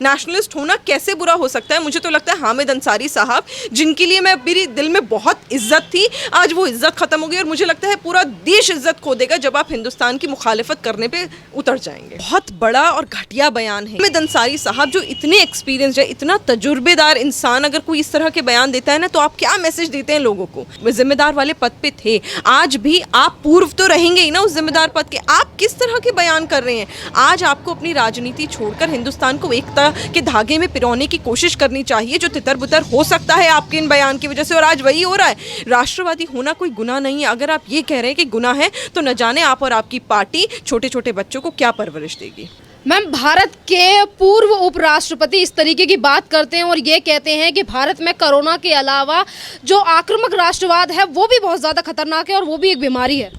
Nationalist होना कैसे बुरा हो सकता है? मुझे तो लगता है हामिद अंसारी साहब, जिनके लिए मैं मेरी दिल में बहुत इज्जत थी, आज वो इज्जत खत्म हो गई और मुझे लगता है पूरा देश इज्जत खो देगा जब आप हिंदुस्तान की मुखालिफत करने पे उतर जाएंगे। बहुत बड़ा और घटिया बयान है। हामिद अंसारी साहब जो इतने एक्सपीरियंस है, इतना तजुर्बेदार इंसान, अगर कोई इस तरह के बयान देता है ना, तो आप क्या मैसेज देते हैं लोगों को? वे जिम्मेदार वाले पद पे थे, आज भी आप पूर्व तो रहेंगे ही ना उस जिम्मेदार पद के। आप किस तरह के बयान कर रहे हैं? आज आपको अपनी राजनीति छोड़कर हिंदुस्तान को एकता के धागे में पिरोने की कोशिश करनी चाहिए, जो तितर बुतर हो सकता है आपके इन बयान की वजह से, और आज वही हो रहा है। राष्ट्रवादी होना कोई गुनाह नहीं है। अगर आप ये कह रहे हैं कि गुनाह है, तो न जाने आप और आपकी पार्टी छोटे छोटे बच्चों को क्या परवरिश देगी। मैम, भारत के पूर्व उपराष्ट्रपति इस तरीके की बात करते हैं और ये कहते हैं कि भारत में कोरोना के अलावा जो आक्रामक राष्ट्रवाद है वो भी बहुत ज़्यादा खतरनाक है और वो भी एक बीमारी है।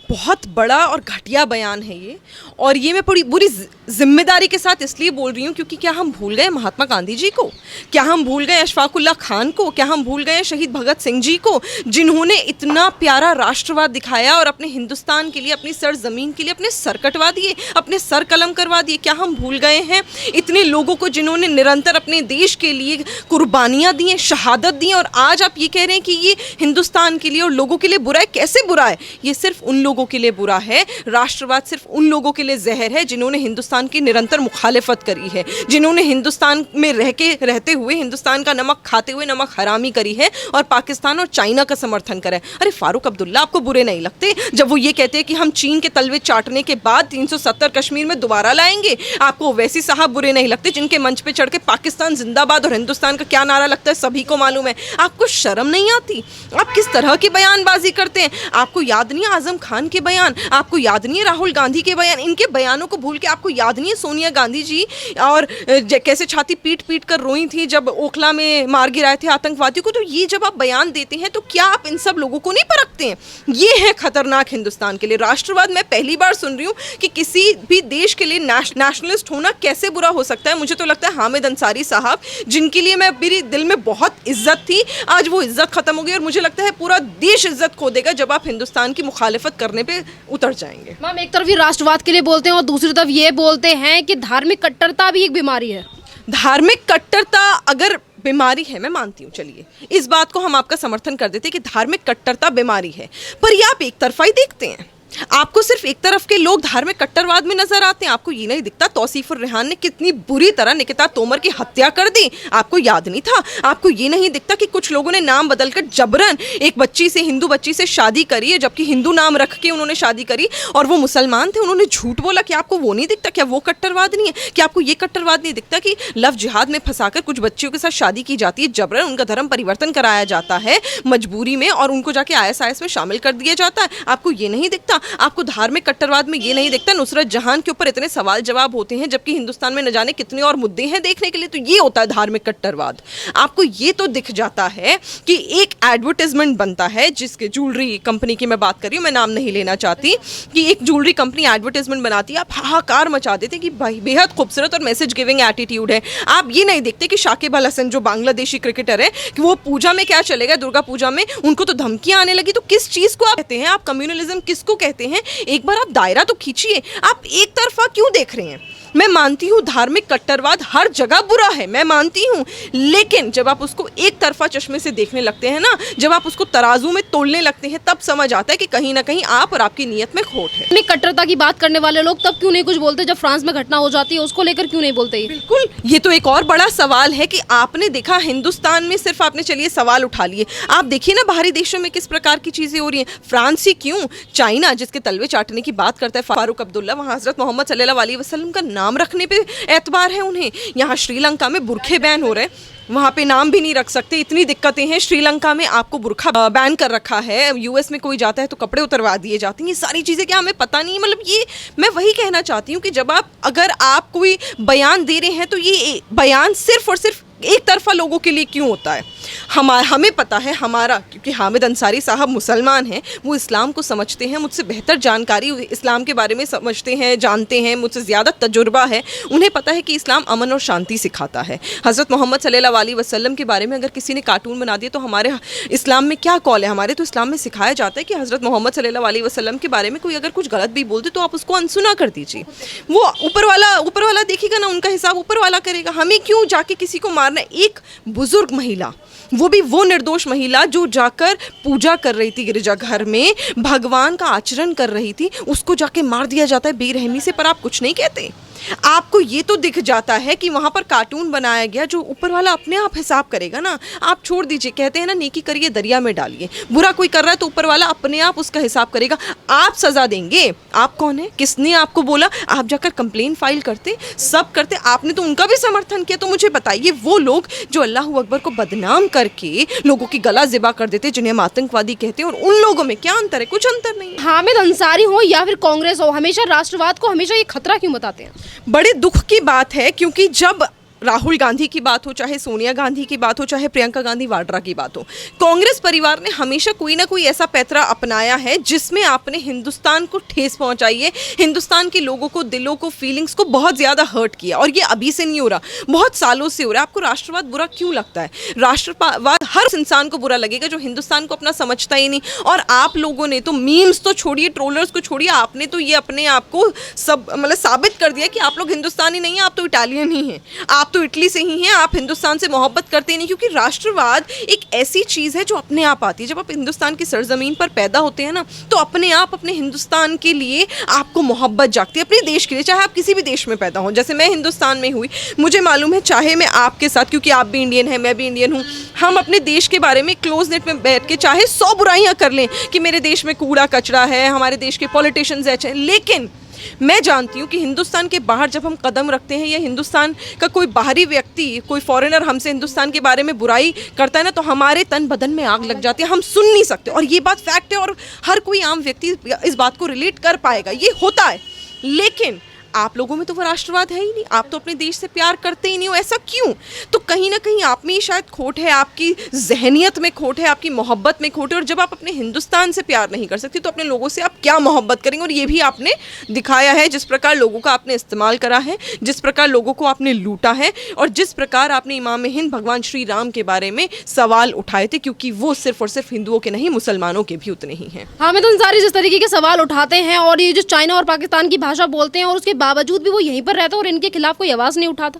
बहुत बड़ा और घटिया बयान है ये, और ये मैं पूरी जिम्मेदारी के साथ इसलिए बोल रही हूँ क्योंकि क्या हम भूल गए महात्मा गांधी जी को? क्या हम भूल गए अशफाकुल्ला खान को? क्या हम भूल गए शहीद भगत सिंह जी को, जिन्होंने इतना प्यारा राष्ट्रवाद दिखाया और अपने हिंदुस्तान के लिए, अपनी सरजमीन के लिए अपने सर कटवा दिए, अपने सर कलम करवा दिए? क्या हम भूल गए हैं इतने लोगों को जिन्होंने निरंतर अपने देश के लिए कुर्बानियाँ दी, शहादत दी, और आज आप ये कह रहे हैं कि ये हिंदुस्तान के लिए और लोगों के लिए बुरा है? कैसे बुरा है? ये सिर्फ उन लोगों के लिए बुरा है, राष्ट्रवाद सिर्फ उन लोगों के लिए जहर है जिन्होंने हिंदुस्तान की निरंतर मुखालिफत करी है, जिन्होंने हिंदुस्तान में रहते हुए हिंदुस्तान का नमक खाते हुए नमक हरामी करी है और पाकिस्तान और चाइना का समर्थन करा है। अरे फारूक अब्दुल्ला, आपको बुरे नहीं लगते जब वो ये कहते हैं कि हम चीन के तलवे चाटने के बाद 370 कश्मीर में दोबारा लाएंगे? आपको वैसी साहब बुरे नहीं लगते जिनके मंच पे चढ़ के पाकिस्तान जिंदाबाद और हिंदुस्तान का क्या नारा लगता है सभी को मालूम है? आपको शर्म नहीं आती? आप किस तरह की बयानबाजी करते हैं? आपको याद नहीं है आजम खान के बयान? आपको याद नहीं है राहुल गांधी के बयान? इनके बयानों को भूल के आपको याद नहीं है सोनिया गांधी जी और कैसे छाती पीट पीट कर रोई थी जब ओखला में मार गिराए थे आतंकवादियों को? तो ये जब आप बयान देते हैं तो क्या आप इन सब लोगों को नहीं परखते हैं? ये है खतरनाक हिंदुस्तान के लिए राष्ट्रवाद। मैं पहली बार सुन रही हूँ कि किसी भी देश के लिए नेशनलिस्ट होना कैसे बुरा हो सकता है। मुझे तो लगता है हामिद अंसारी साहब, जिनके लिए मैं मेरी दिल में बहुत इज्जत थी, आज वो इज्जत खत्म हो गई और मुझे लगता है पूरा देश इज्जत खो देगा जब आप हिंदुस्तान की मुखालिफत करने पे उतर जाएंगे। मैम, एक तरफ ये राष्ट्रवाद के लिए बोलते हैं और दूसरी तरफ ये बोलते हैं कि धार्मिक कट्टरता भी एक बीमारी है। धार्मिक कट्टरता अगर बीमारी है, मैं मानती हूँ, चलिए इस बात को हम आपका समर्थन कर देते हैं कि धार्मिक कट्टरता बीमारी है, पर ये आप एक तरफा ही देखते हैं। आपको सिर्फ एक तरफ के लोग धार्मिक कट्टरवाद में नजर आते हैं। आपको ये नहीं दिखता तौसीफुर रेहान ने कितनी बुरी तरह निकिता तोमर की हत्या कर दी? आपको याद नहीं था? आपको ये नहीं दिखता कि कुछ लोगों ने नाम बदलकर जबरन एक बच्ची से, हिंदू बच्ची से शादी करी है, जबकि हिंदू नाम रख के उन्होंने शादी करी और वो मुसलमान थे, उन्होंने झूठ बोला? क्या आपको वो नहीं दिखता? क्या वो कट्टरवाद नहीं है? क्या आपको ये कट्टरवाद नहीं दिखता कि लव जिहाद में फंसाकर कुछ बच्चियों के साथ शादी की जाती है, जबरन उनका धर्म परिवर्तन कराया जाता है मजबूरी में और उनको जाके ISIS में शामिल कर दिया जाता है? आपको ये नहीं दिखता? आपको धार्मिक कट्टरवाद में ये नहीं दिखता नुसरत जहां के ऊपर इतने सवाल जवाब होते हैं जबकि हिंदुस्तान में न जाने कितने और मुद्दे हैं देखने के लिए? तो ये होता है धार्मिक कट्टरवाद। आपको ये तो दिख जाता है कि एक एडवर्टाइजमेंट बनता है, जिसके ज्वेलरी कंपनी की मैं बात कर रही हूँ, मैं नाम नहीं लेना चाहती, कि एक ज्वेलरी कंपनी एडवर्टाइजमेंट बनाती है, आप हाहाकार मचा देते हैं कि भाई बेहद खूबसूरत और मैसेज गिविंग एटीट्यूड है। आप ये नहीं देखते कि शाकिब अल हसन जो बांग्लादेशी क्रिकेटर है, कि वो पूजा में क्या चलेगा, दुर्गा पूजा में उनको तो धमकियां आने लगी। तो किस चीज को आप कहते हैं? आप कम्युनलिज्म किसको कहते हैं? एक बार आप दायरा तो खींचिए। आप एक तरफा क्यों देख रहे हैं? मैं मानती हूँ धार्मिक कट्टरवाद हर जगह बुरा है, मैं मानती हूँ, लेकिन जब आप उसको एक तरफा चश्मे से देखने लगते हैं ना, जब आप उसको तराजू में तोलने लगते हैं, तब समझ आता है कि कहीं ना कहीं आप और आपकी नीयत में खोट है। अपनी कट्टरता की बात करने वाले लोग तब क्यों नहीं कुछ बोलते जब फ्रांस में घटना हो जाती है, उसको लेकर क्यों नहीं बोलते? बिल्कुल, ये तो एक और बड़ा सवाल है कि आपने देखा हिंदुस्तान में सिर्फ आपने चलिए सवाल उठा लिए, आप देखिए ना बाहरी देशों में किस प्रकार की चीजें हो रही हैं। फ्रांस ही क्यों, चाइना जिसके तलवे चाटने की बात करता है फारूक अब्दुल्ला, वहाँ हजरत मोहम्मद सल्लल्लाहु अलैहि वसल्लम का नाम रखने पे एतबार है उन्हें। यहाँ श्रीलंका में बुरखे बैन हो रहे, वहाँ पे नाम भी नहीं रख सकते, इतनी दिक्कतें हैं। श्रीलंका में आपको बुरखा बैन कर रखा है, US में कोई जाता है तो कपड़े उतरवा दिए जाते हैं। ये सारी चीज़ें क्या हमें पता नहीं? मतलब ये मैं वही कहना चाहती हूँ कि जब अगर आप कोई बयान दे रहे हैं तो ये बयान सिर्फ और सिर्फ एक तरफा लोगों के लिए क्यों होता है? हमें पता है, हमारा, क्योंकि हामिद अंसारी साहब मुसलमान हैं, वो इस्लाम को समझते हैं, मुझसे बेहतर जानकारी इस्लाम के बारे में समझते हैं, जानते हैं, मुझसे ज़्यादा तजुर्बा है। उन्हें पता है कि इस्लाम अमन और शांति सिखाता है। हज़रत मोहम्मद सल्लल्लाहु अलैहि वसल्लम के बारे में अगर किसी ने कार्टून बना दिया तो हमारे इस्लाम में क्या कॉल है? हमारे तो इस्लाम में सिखाया जाता है कि हज़रत मोहम्मद सल्लल्लाहु अलैहि वसल्लम के बारे में कोई अगर कुछ गलत भी बोल दे तो आप उसको अनसुना कर दीजिए। वो ऊपर वाला देखेगा ना, उनका हिसाब ऊपर वाला करेगा। हमें क्यों जाके किसी को मारना है? एक बुजुर्ग महिला, वो निर्दोष महिला जो जाकर पूजा कर रही थी गिरजाघर में, भगवान का आचरण कर रही थी, उसको जाके मार दिया जाता है बेरहमी से, पर आप कुछ नहीं कहते। आपको ये तो दिख जाता है कि वहाँ पर कार्टून बनाया गया, जो ऊपर वाला अपने आप हिसाब करेगा ना। आप छोड़ दीजिए, कहते हैं ना नेकी करिए दरिया में डालिए। बुरा कोई कर रहा है तो ऊपर वाला अपने आप उसका हिसाब करेगा। आप सज़ा देंगे? आप कौन है? किसने आपको बोला? आप जाकर कंप्लेन फाइल करते, सब करते, आपने तो उनका भी समर्थन किया। तो मुझे बताइए, वो लोग जो अल्लाह अकबर को बदनाम करके लोगों की गला ज़िबा कर देते, जिन्हें हम आतंकवादी कहते हैं, और उन लोगों में क्या अंतर है? कुछ अंतर नहीं है। हामिद अंसारी हो या फिर कांग्रेस हो, हमेशा राष्ट्रवाद को हमेशा ये खतरा क्यों बताते हैं? बड़े दुख की बात है, क्योंकि जब राहुल गांधी की बात हो, चाहे सोनिया गांधी की बात हो, चाहे प्रियंका गांधी वाड्रा की बात हो, कांग्रेस परिवार ने हमेशा कोई ना कोई ऐसा पैतरा अपनाया है जिसमें आपने हिंदुस्तान को ठेस पहुंचाई है, हिंदुस्तान के लोगों को, दिलों को, फीलिंग्स को बहुत ज़्यादा हर्ट किया। और ये अभी से नहीं हो रहा, बहुत सालों से हो रहा है। आपको राष्ट्रवाद बुरा क्यों लगता है? राष्ट्रवाद हर उस इंसान को बुरा लगेगा जो हिंदुस्तान को अपना समझता ही नहीं। और आप लोगों ने तो मीम्स तो छोड़िए, ट्रोलर्स को छोड़िए, आपने तो ये अपने आप को साबित कर दिया कि आप लोग हिंदुस्तानी नहीं हैं, आप तो इटालियन ही हैं, आप तो इटली से ही हैं, आप हिंदुस्तान से मोहब्बत करते नहीं। क्योंकि राष्ट्रवाद एक ऐसी चीज़ है जो अपने आप आती है। जब आप हिंदुस्तान की सरजमीन पर पैदा होते हैं ना, तो अपने आप अपने हिंदुस्तान के लिए आपको मोहब्बत जागती है, अपने देश के लिए, चाहे आप किसी भी देश में पैदा हों। जैसे मैं हिंदुस्तान में हुई, मुझे मालूम है, चाहे मैं आपके साथ, क्योंकि आप भी इंडियन हैं, मैं भी इंडियन हूँ, हम अपने देश के बारे में क्लोज नेट में बैठ के चाहे 100 बुराइयाँ कर लें कि मेरे देश में कूड़ा कचरा है, हमारे देश के पॉलिटिशियंस हैं, लेकिन मैं जानती हूँ कि हिंदुस्तान के बाहर जब हम कदम रखते हैं, या हिंदुस्तान का कोई बाहरी व्यक्ति, कोई फॉरेनर हमसे हिंदुस्तान के बारे में बुराई करता है ना, तो हमारे तन बदन में आग लग जाती है, हम सुन नहीं सकते। और ये बात फैक्ट है, और हर कोई आम व्यक्ति इस बात को रिलेट कर पाएगा, ये होता है। लेकिन आप लोगों में तो वो राष्ट्रवाद है ही नहीं, आप तो अपने देश से प्यार करते ही नहीं हो। ऐसा क्यों? तो कहीं ना कहीं आप में ही शायद खोट है, आपकी जहनियत में खोट है, आपकी मोहब्बत में खोट है। और जब आप अपने हिंदुस्तान से प्यार नहीं कर सकते तो अपने लोगों से आप क्या मोहब्बत करेंगे? और ये भी आपने दिखाया है, जिस प्रकार लोगों का आपने इस्तेमाल करा है, जिस प्रकार लोगों को आपने लूटा है, और जिस प्रकार आपने इमाम हिंद भगवान श्री राम के बारे में सवाल उठाए थे, क्योंकि वो सिर्फ और सिर्फ हिंदुओं के नहीं, मुसलमानों के भी उतने ही हैं। हामिद अंसारी जिस तरीके के सवाल उठाते हैं, और ये जो चाइना और पाकिस्तान की भाषा बोलते हैं, और उसके बावजूद भी वो यहीं पर रहता है और इनके खिलाफ कोई आवाज नहीं उठाता।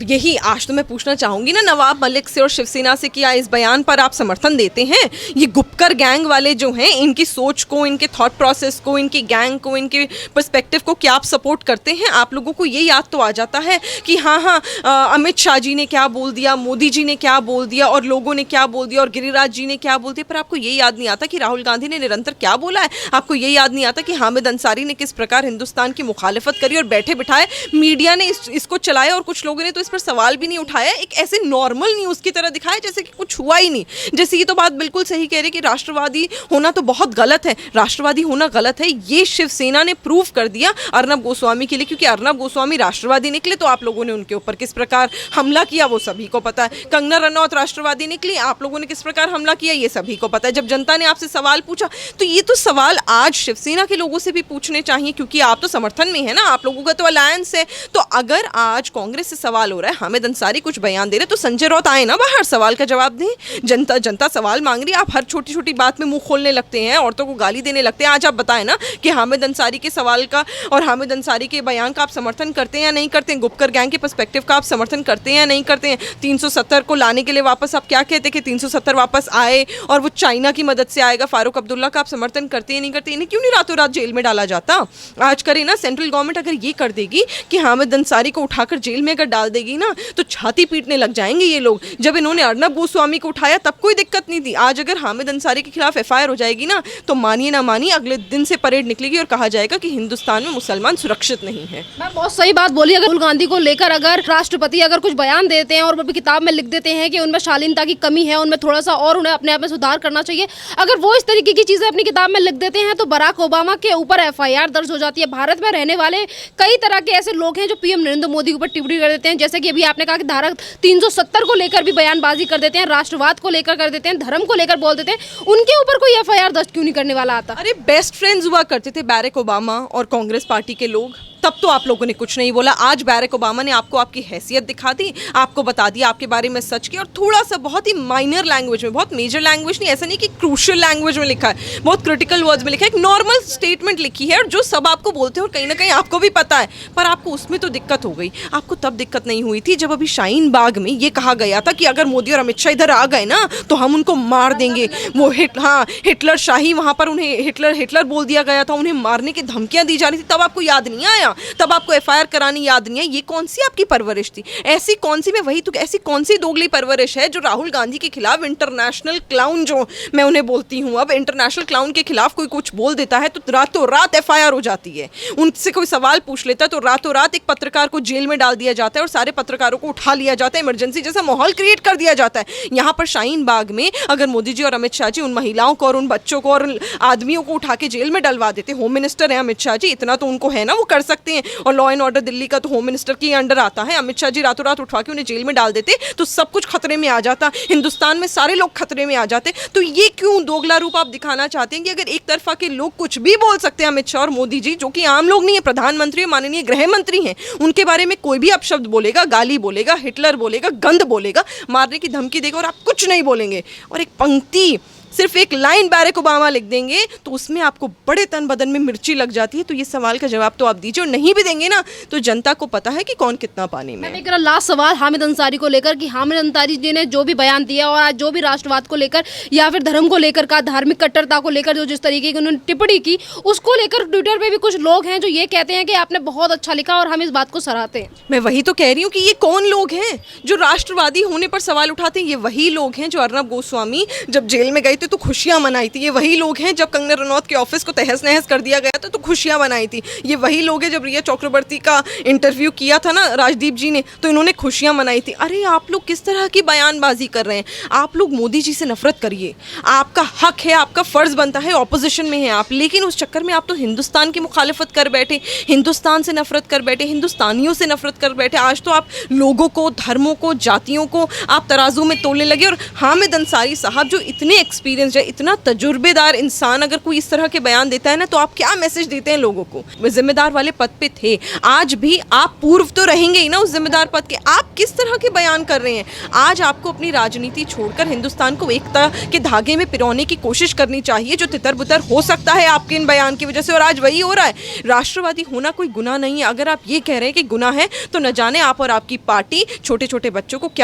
यही आज तो मैं पूछना चाहूंगी ना नवाब मलिक से और शिवसेना से, कि इस बयान पर आप समर्थन देते हैं? ये गुपकर गैंग वाले जो हैं, इनकी सोच को, इनके थॉट प्रोसेस को, इनकी गैंग को, इनके पर्सपेक्टिव को क्या आप सपोर्ट करते हैं? आप लोगों को ये याद तो आ जाता है कि हाँ, अमित शाह जी ने क्या बोल दिया, मोदी जी ने क्या बोल दिया, और लोगों ने क्या बोल दिया, और गिरिराज जी ने क्या बोल दिया, पर आपको ये याद नहीं आता कि राहुल गांधी ने निरंतर क्या बोला है। आपको ये याद नहीं आता कि हामिद अंसारी ने किस प्रकार हिंदुस्तान की मुखालिफत करी, और बैठे बिठाए मीडिया ने इसको चलाया, और कुछ लोगों ने तो इस पर सवाल भी नहीं उठाया, एक ऐसे नॉर्मल न्यूज़ की तरह दिखाया जैसे कि कुछ हुआ ही नहीं। जैसे ये तो बात बिल्कुल सही कह रहे कि राष्ट्रवादी होना तो बहुत गलत है, राष्ट्रवादी होना गलत है, ये शिवसेना ने प्रूव कर दिया अर्नब गोस्वामी के लिए, क्योंकि अर्नब गोस्वामी राष्ट्रवादी निकले तो आप लोगों ने उनके ऊपर किस प्रकार हमला किया वो सभी को पता है। कंगना रनौत राष्ट्रवादी निकली, आप लोगों ने किस प्रकार हमला किया ये सभी को पता है। जब जनता ने आपसे सवाल पूछा, तो ये तो सवाल आज शिवसेना के लोगों से भी पूछने चाहिए, क्योंकि आप तो समर्थन में है ना, आप लोगों का तो अलायंस है। तो अगर आज कांग्रेस से सवाल हो रहा है, हामिद अंसारी कुछ बयान दे रहे, तो संजय राउत आए ना बाहर, सवाल का जवाब दें। जनता सवाल मांग रही है, आप हर छोटी छोटी बात में मुंह खोलने लगते हैं, औरतों को गाली देने लगते हैं। आज आप बताएं ना कि हामिद अंसारी के सवाल का और हामिद अंसारी के बयान का आप समर्थन करते हैं या नहीं करते हैं? गुपकर गैंग के पर्सपेक्टिव का आप समर्थन करते हैं या नहीं करते हैं? 370 को लाने के लिए वापस आप क्या कहते हैं कि 370 वापस आए और वो चाइना की मदद से आएगा? फारूक अब्दुल्ला का आप समर्थन करते हैं नहीं करते? इन्हें क्यों नहीं रातों रात जेल में डाला जाता? आज करे ना, सेंट्रल गवर्नमेंट अगर ये कर देगी कि हामिद अंसारी को उठाकर जेल में अगर डाल देगी ना, तो छाती पीटने लग जाएंगे ये लोग। जब इन्होंने अर्नब गोस्वामी को उठाया तब कोई दिक्कत नहीं थी, आज अगर हामिद अंसारी के खिलाफ FIR हो जाएगी ना, तो मानिए ना मानिए, अगले दिन से परेड निकलेगी और कहा जाएगा कि हिंदुस्तान में मुसलमान सुरक्षित नहीं है। मैं बहुत सही बात बोली। अगर राहुल गांधी को लेकर अगर राष्ट्रपति अगर कुछ बयान देते हैं और वो भी किताब में लिख देते हैं कि उनमें शालीनता की कमी है, उनमें थोड़ा सा और उन्हें अपने आप में सुधार करना चाहिए, अगर वो इस तरीके की चीजें अपनी किताब में लिख देते हैं, तो बराक ओबामा के ऊपर FIR दर्ज हो जाती है। भारत में रहने वाले कई तरह के ऐसे लोग हैं जो PM नरेंद्र मोदी के ऊपर टिप्पणी कर देते हैं, जैसे कि अभी आपने कहा कि धारा 370 को लेकर भी बयानबाजी कर देते हैं, राष्ट्रवाद को लेकर कर देते हैं, धर्म को लेकर बोल देते हैं, उनके ऊपर कोई एफआईआर दर्ज क्यों नहीं करने वाला आता? अरे बेस्ट फ्रेंड्स हुआ करते थे बैरक ओबामा और कांग्रेस पार्टी के लोग, तब तो आप लोगों ने कुछ नहीं बोला। आज बैरक ओबामा ने आपको आपकी हैसियत दिखा दी, आपको बता दिया आपके बारे में सच की, और थोड़ा सा बहुत ही माइनर लैंग्वेज में, बहुत मेजर लैंग्वेज नहीं, ऐसा नहीं कि क्रूशियल लैंग्वेज में लिखा है, बहुत क्रिटिकल वर्ड्स में लिखा है, एक नॉर्मल स्टेटमेंट लिखी है और जो सब आपको बोलते हैं और कहीं ना कहीं आपको भी पता है, पर आपको उसमें तो दिक्कत हो गई। आपको तब दिक्कत नहीं हुई थी जब अभी शाहीन बाग में ये कहा गया था कि अगर मोदी और अमित शाह इधर आ गए ना तो हम उनको मार देंगे। वो हिटलर शाही, वहां पर उन्हें हिटलर बोल दिया गया था, उन्हें मारने की धमकियां दी जा रही थी, तब आपको याद नहीं आया? तब आपको एफआईआर करानी याद नहीं है? ये कौन सी आपकी परवरिश थी? ऐसी कौन सी, मैं वही तो, ऐसी कौन सी दोगली परवरिश है जो राहुल गांधी के खिलाफ इंटरनेशनल क्लाउन, जो मैं उन्हें बोलती हूँ, अब इंटरनेशनल क्लाउन के खिलाफ कोई कुछ बोल देता है तो रातों रात एफआईआर हो जाती है। उनसे कोई सवाल पूछ लेता है तो रातों रात एक पत्रकार को जेल में डाल दिया जाता है और सारे पत्रकारों को उठा लिया जाता है, इमरजेंसी जैसा माहौल क्रिएट कर दिया जाता है। यहाँ पर शाहीन बाग में अगर मोदी जी और अमित शाह जी उन महिलाओं को और उन बच्चों को और आदमियों को उठा के जेल में डलवा देते, होम मिनिस्टर है अमित शाह जी, इतना तो उनको है ना, वो कर सकते हैं, और लॉ एंड ऑर्डर दिल्ली का तो होम मिनिस्टर के अंडर आता है, अमित शाह जी रातों रात उठवा के उन्हें जेल में डाल देते तो सब कुछ खतरे में आ जाता, हिंदुस्तान में सारे लोग खतरे में आ जाते। तो ये क्यों दोगला रूप आप दिखाना चाहते हैं कि अगर एक तरफा के लोग कुछ भी बोल सकते हैं, अमित शाह और मोदी जी जो कि आम लोग नहीं है, प्रधानमंत्री माननीय गृह मंत्री हैं, उनके बारे में कोई भी अपशब्द बोलेगा, गाली बोलेगा, हिटलर बोलेगा, गंद बोलेगा, मारने की धमकी देगा और आप कुछ नहीं बोलेंगे, और एक पंक्ति, सिर्फ एक लाइन बैरक ओबामा लिख देंगे तो उसमें आपको बड़े तन बदन में मिर्ची लग जाती है। तो ये सवाल का जवाब तो आप दीजिए, और नहीं भी देंगे ना तो जनता को पता है कि कौन कितना पानी में है। मेरा लास्ट सवाल हामिद अंसारी को लेकर कि हामिद अंसारी जी ने जो भी बयान दिया और आज जो भी राष्ट्रवाद को लेकर या फिर धर्म को लेकर का, धार्मिक कट्टरता को लेकर जो जिस तरीके की उन्होंने टिप्पणी की, उसको लेकर ट्विटर पे भी कुछ लोग हैं जो ये कहते हैं कि आपने बहुत अच्छा लिखा और हम इस बात को सराहते हैं। मैं वही तो कह रही हूँ कि ये कौन लोग हैं जो राष्ट्रवादी होने पर सवाल उठाते हैं? ये वही लोग हैं जो अर्नब गोस्वामी जब जेल में गए थे तो खुशियां मनाई थी, ये वही लोग हैं जब कंगना रनौत के ऑफिस को तहस नहस कर दिया गया था तो खुशियां मनाई थी, ये वही लोग हैं जब रिया चक्रवर्ती का इंटरव्यू किया था ना राजदीप जी ने तो इन्होंने खुशियां मनाई थी। अरे आप लोग किस तरह की बयानबाजी कर रहे हैं? आप लोग मोदी जी से नफरत करिए, आपका हक है, आपका फर्ज बनता है, ऑपोजिशन में हैं आप, लेकिन उस चक्कर में आप तो हिंदुस्तान की मुखालिफत कर बैठे, हिंदुस्तान से नफरत कर बैठे, हिंदुस्तानियों से नफरत कर बैठे। आज तो आप लोगों को, धर्मों को, जातियों को आप तराजू में तोलने लगे। और हामिद अंसारी साहब जो इतने एक्सपीरियंस है, इतना तजुर्बेदार इंसान, अगर कोई इस तरह के बयान देता है ना तो आप क्या मैसेज देते हैं लोगों को? वे जिम्मेदार वाले पद पे थे, आज भी आप पूर्व तो रहेंगे ही ना उस जिम्मेदार पद के। आप किस तरह के बयान कर रहे हैं? आज आपको अपनी राजनीति छोड़कर हिंदुस्तान को एकता के धागे में पिरोने की कोशिश करनी चाहिए, जो तितर बुतर हो सकता है आपके इन बयान की वजह से, और आज वही हो रहा है। राष्ट्रवादी होना कोई गुनाह नहीं है। अगर आप ये कह रहे हैं कि गुनाह है तो न जाने आप और आपकी पार्टी छोटे छोटे बच्चों को क्या